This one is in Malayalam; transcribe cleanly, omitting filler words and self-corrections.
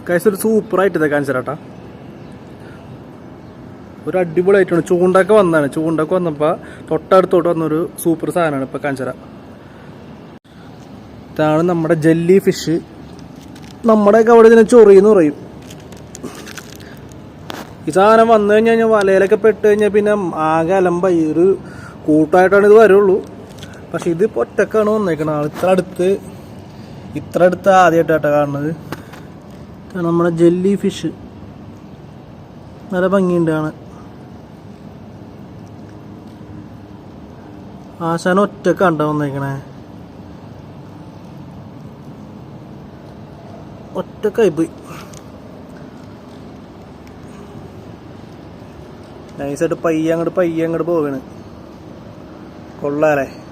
ഗൈസ് ഒരു സൂപ്പറായിട്ട് ഇതൊക്കെ കാണിച്ചു തരാട്ടാ. ഒരു അടിപൊളിയായിട്ടാണ്. ചൂണ്ടൊക്കെ വന്നതാണ്. ചൂണ്ടൊക്കെ വന്നപ്പോൾ തൊട്ടടുത്തോട്ട് വന്നൊരു സൂപ്പർ സാധനമാണ് ഇപ്പോൾ കാണിച്ചു തരാം. ഇതാണ് നമ്മുടെ ജെല്ലി ഫിഷ്. നമ്മുടെയൊക്കെ അവിടെ ഇതിനെ ചൊറിയെന്ന് പറയും. ഈ സാധനം വന്നു കഴിഞ്ഞാൽ വലയിലൊക്കെ പെട്ട് കഴിഞ്ഞാൽ പിന്നെ ആകെ അലമ്പായി. ഒരു കൂട്ടമായിട്ടാണ് ഇത് വരുള്ളൂ. പക്ഷെ ഇത് ഒറ്റക്കാണ് വന്നേക്കണത്. ഇത്ര അടുത്ത് ആദ്യമായിട്ടാണ് കാണുന്നത്. നമ്മുടെ ജെല്ലി ഫിഷ് നല്ല ഭംഗിയുണ്ട് കാണാൻ. ആശാന ഒറ്റക്കാണ്ട വന്നേക്കണേ. ഒറ്റക്കായിപ്പോയി. നൈസായിട്ട് പയ്യെ അങ്ങോട്ട് പോവാണ്. കൊള്ളാലേ.